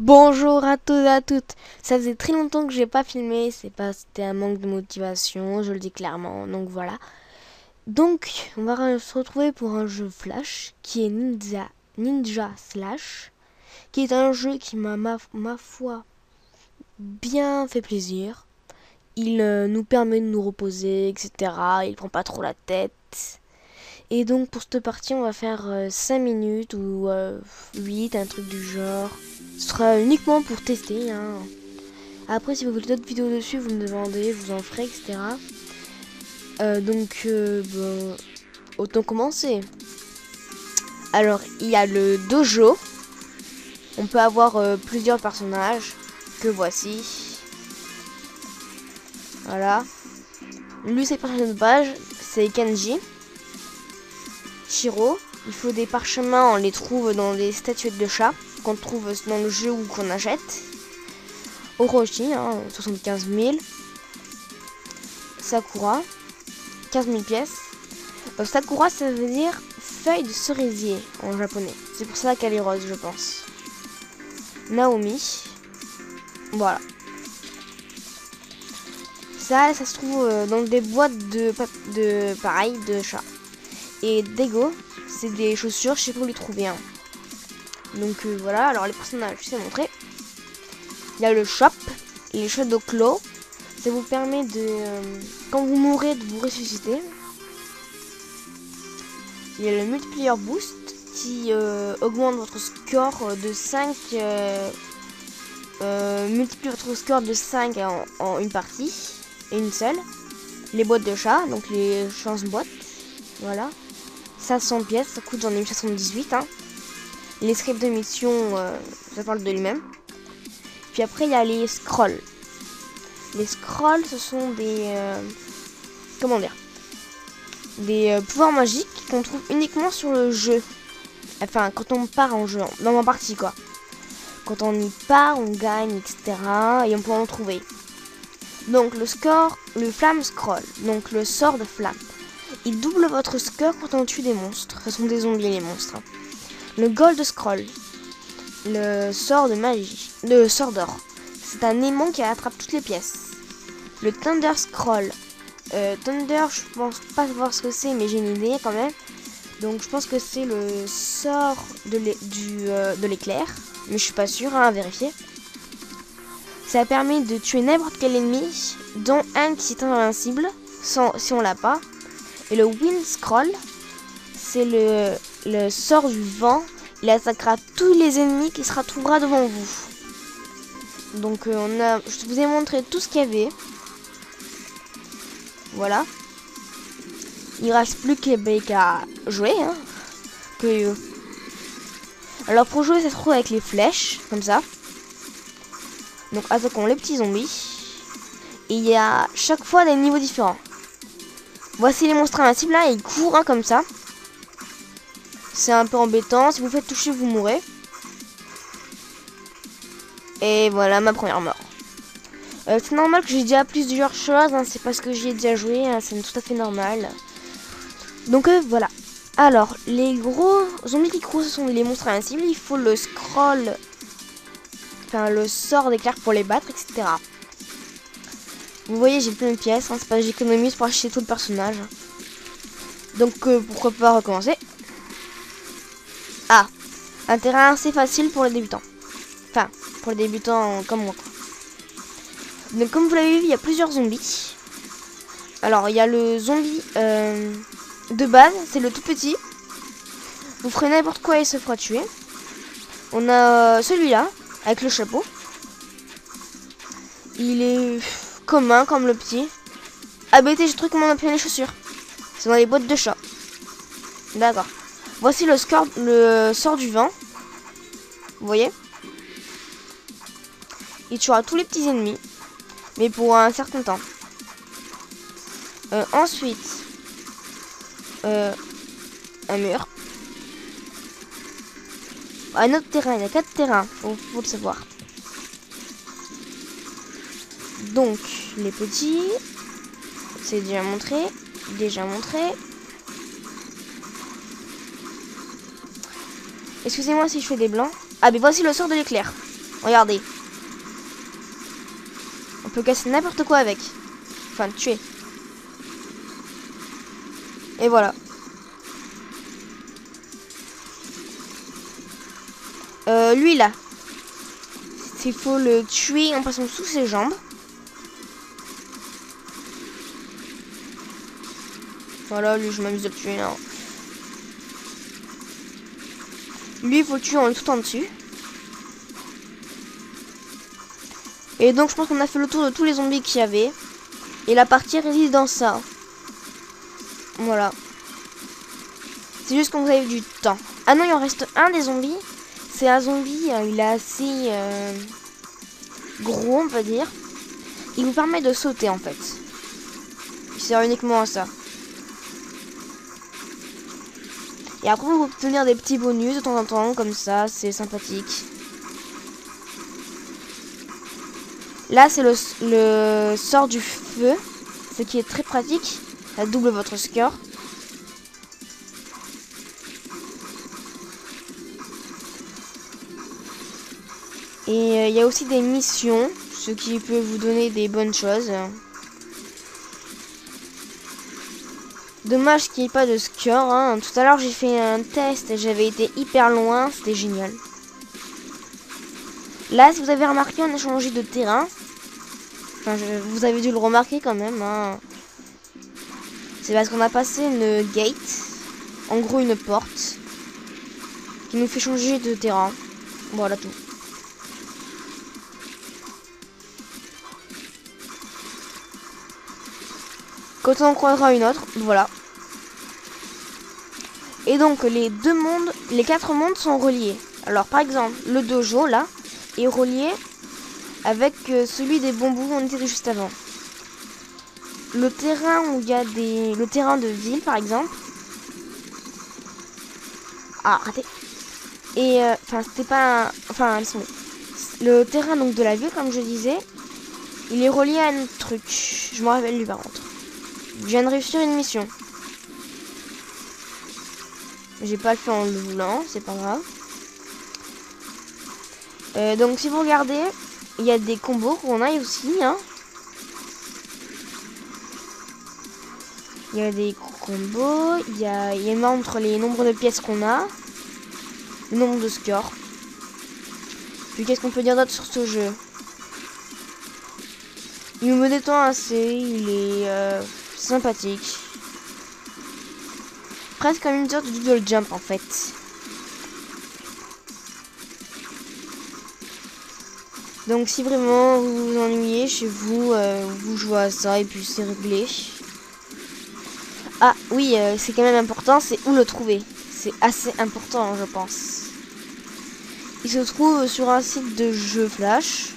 Bonjour à tous et à toutes. Ça faisait très longtemps que j'ai pas filmé, c'était un manque de motivation, je le dis clairement. Donc voilà. Donc on va se retrouver pour un jeu Flash qui est Ninja Slash, qui est un jeu qui m'a ma foi bien fait plaisir. Il nous permet de nous reposer, etc. Il prend pas trop la tête. Et donc pour cette partie, on va faire 5 minutes ou 8, un truc du genre. Ce sera uniquement pour tester, hein. Après, si vous voulez d'autres vidéos dessus, vous me demandez, je vous en ferai, etc. Bon, autant commencer. Alors, il y a le dojo. On peut avoir plusieurs personnages, que voici. Voilà. Lui, c'est le personnage de base, c'est Kenji. Shiro. Il faut des parchemins, on les trouve dans des statuettes de chats, qu'on trouve dans le jeu ou qu'on achète. Orochi, 75 000. Sakura, 15 000 pièces. Sakura, ça veut dire feuille de cerisier en japonais. C'est pour ça qu'elle est rose, je pense. Naomi. Voilà. Ça se trouve dans des boîtes de chat. Et Dego, c'est des chaussures, je sais pas où les trouver. Donc voilà, alors les personnages, je sais montrer. Il y a le shop, les Shadow Claw. Ça vous permet de, quand vous mourrez, de vous ressusciter. Il y a le multiplier boost qui augmente votre score de 5, multiplie votre score de 5 en une partie, et une seule. Les boîtes de chat, donc les chances boîtes, voilà. 500 pièces, ça coûte, j'en ai eu 78. Les scripts de mission, ça parle de lui-même. Puis après, il y a les scrolls. Les scrolls, ce sont des... comment dire, des pouvoirs magiques qu'on trouve uniquement sur le jeu. Enfin, quand on part en jeu, dans ma partie, quoi. Quand on y part, on gagne, etc. Et on peut en trouver. Donc, le flamme scroll, donc le sort de flamme. Il double votre score quand on tue des monstres. Ce sont des zombies, les monstres. Le gold scroll, le sort de magie, le sort d'or. C'est un aimant qui attrape toutes les pièces. Le Thunder Scroll. Thunder, je pense pas savoir ce que c'est, mais j'ai une idée quand même. Donc je pense que c'est le sort de l'éclair. Mais je suis pas sûre, à vérifier. Ça permet de tuer n'importe quel ennemi, dont un qui est invincible, si on l'a pas. Et le Wind Scroll, c'est le sort du vent. Il attaquera tous les ennemis qui se trouvera devant vous. Donc je vous ai montré tout ce qu'il y avait. Voilà. Il reste plus qu'à jouer. Alors pour jouer, ça se trouve avec les flèches, comme ça. Donc attaquons les petits zombies. Et il y a chaque fois des niveaux différents. Voici les monstres invincibles là, ils courent comme ça. C'est un peu embêtant. Si vous faites toucher, vous mourrez. Et voilà ma première mort. C'est normal que j'ai déjà plusieurs choses, c'est parce que j'y ai déjà joué, c'est tout à fait normal. Donc voilà. Alors, les gros zombies qui courent, ce sont les monstres invincibles. Il faut le scroll, enfin le sort d'éclair pour les battre, etc. Vous voyez, j'ai plein de pièces, c'est pas que j'économise pour acheter tout le personnage. Donc pourquoi pas recommencer. Ah, un terrain assez facile pour les débutants. Enfin, pour les débutants comme moi. Donc comme vous l'avez vu, il y a plusieurs zombies. Alors il y a le zombie de base, c'est le tout petit. Vous ferez n'importe quoi et il se fera tuer. On a celui-là, avec le chapeau. Il est commun comme le petit. Ah bah j'ai trouvé comment on appelle les chaussures. C'est dans les boîtes de chat. D'accord. Voici le sort du vent. Vous voyez? Il tuera tous les petits ennemis. Mais pour un certain temps. Ensuite, un mur. Un autre terrain, il y a 4 terrains, faut le savoir. Donc, les petits, c'est déjà montré. Excusez-moi si je fais des blancs. Ah, mais voici le sort de l'éclair. Regardez. On peut casser n'importe quoi avec. Enfin, tuer. Et voilà. Lui là. Il faut le tuer en passant sous ses jambes. Voilà, lui je m'amuse de le tuer. Hein. Lui il faut le tuer en le tout en dessus. Et donc je pense qu'on a fait le tour de tous les zombies qu'il y avait. Et la partie réside dans ça. Voilà. C'est juste quand vous avez du temps. Ah non, il en reste un des zombies. C'est un zombie, il est assez gros, on va dire. Il vous permet de sauter en fait. Il sert uniquement à ça. Et après, vous pouvez obtenir des petits bonus de temps en temps, comme ça, c'est sympathique. Là, c'est le sort du feu, ce qui est très pratique. Ça double votre score. Et il y a aussi des missions, ce qui peut vous donner des bonnes choses. Dommage qu'il n'y ait pas de score. Hein. Tout à l'heure, j'ai fait un test et j'avais été hyper loin. C'était génial. Là, si vous avez remarqué, on a changé de terrain. Enfin, vous avez dû le remarquer quand même. Hein. C'est parce qu'on a passé une gate. En gros, une porte. Qui nous fait changer de terrain. Voilà tout. Quand on en croisera une autre, voilà. Et donc les deux mondes, les 4 mondes sont reliés. Alors par exemple, le dojo là est relié avec celui des bambous où on était juste avant. Le terrain où il y a le terrain de ville par exemple. Ah, raté. Et enfin c'était pas, enfin le terrain donc de la ville comme je disais, il est relié à un autre truc. Je me rappelle lui par contre. Je viens de réussir une mission. J'ai pas le fait en le voulant, c'est pas grave. Donc si vous regardez, il y a des combos qu'on a aussi. Hein. Il y a des combos, il y a entre les nombres de pièces qu'on a, le nombre de scores. Puis qu'est-ce qu'on peut dire d'autre sur ce jeu? Il me détend assez, il est sympathique. Presque comme une sorte de doodle jump en fait. Donc si vraiment vous vous ennuyez chez vous, vous jouez à ça et puis c'est réglé. Ah oui, c'est quand même important, c'est où le trouver. C'est assez important je pense. Il se trouve sur un site de jeux flash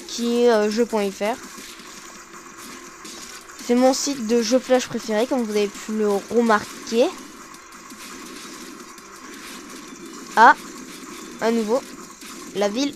qui est jeux.fr. C'est mon site de jeux flash préféré, comme vous avez pu le remarquer. Ah, à nouveau, la ville.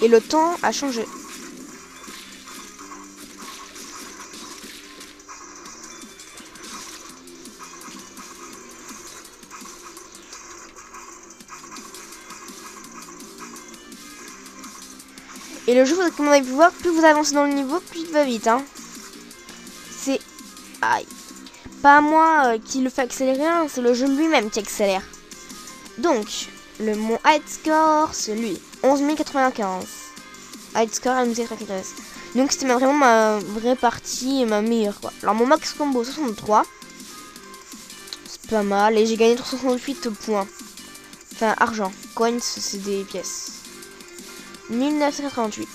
Et le temps a changé. Et le jeu, comme on a pu voir, plus vous avancez dans le niveau, plus il va vite. Hein. C'est... Aïe. Pas moi qui le fait accélérer, hein, c'est le jeu lui-même qui accélère. Donc, mon high score, c'est lui. 11 095. High score, 11 095. Donc c'était vraiment ma vraie partie et ma meilleure, quoi. Alors mon max combo, 63. C'est pas mal. Et j'ai gagné 368 points. Enfin, argent. Coins, c'est des pièces. 1988.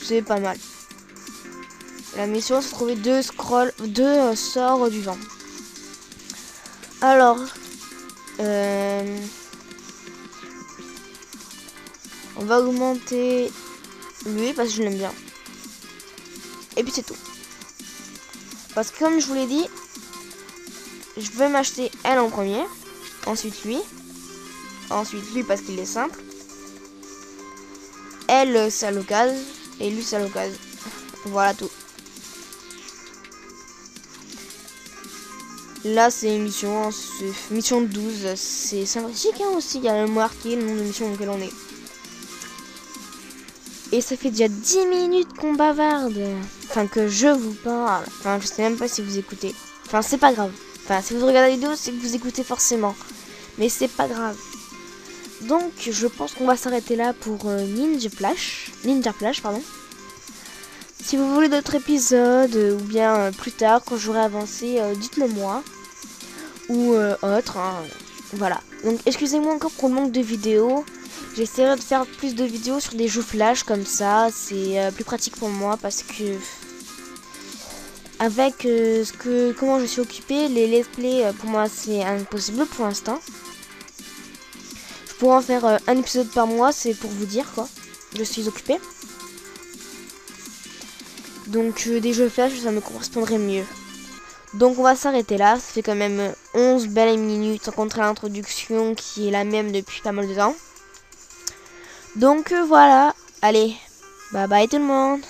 C'est pas mal. La mission, c'est trouver deux sorts du vent. Alors, on va augmenter lui parce que je l'aime bien. Et puis c'est tout. Parce que comme je vous l'ai dit, je vais m'acheter elle en premier. Ensuite lui. Ensuite lui parce qu'il est simple. Elle, c'est à l'occasion. Et lui, c'est à l'occasion. Voilà tout. Là, c'est une mission. Mission 12. C'est sympathique hein, aussi. Il y a marqué le nom de mission auquel on est. Et ça fait déjà 10 minutes qu'on bavarde. Enfin, que je vous parle. Enfin, je sais même pas si vous écoutez. Enfin, c'est pas grave. Enfin, si vous regardez la vidéo, c'est que vous écoutez forcément. Mais c'est pas grave. Donc, je pense qu'on va s'arrêter là pour Ninja Flash, pardon. Si vous voulez d'autres épisodes, ou bien plus tard, quand j'aurai avancé, dites-le moi. Ou autre, hein. Voilà. Donc, excusez-moi encore pour le manque de vidéos. J'essaierai de faire plus de vidéos sur des jeux Flash comme ça. C'est plus pratique pour moi parce que... Avec comment je suis occupée, les let's play, pour moi, c'est impossible pour l'instant. Je pourrais en faire un épisode par mois, c'est pour vous dire, quoi. Je suis occupée. Donc des jeux Flash, ça me correspondrait mieux. Donc on va s'arrêter là. Ça fait quand même 11 belles minutes sans compter l'introduction qui est la même depuis pas mal de temps. Donc voilà. Allez, bye bye tout le monde.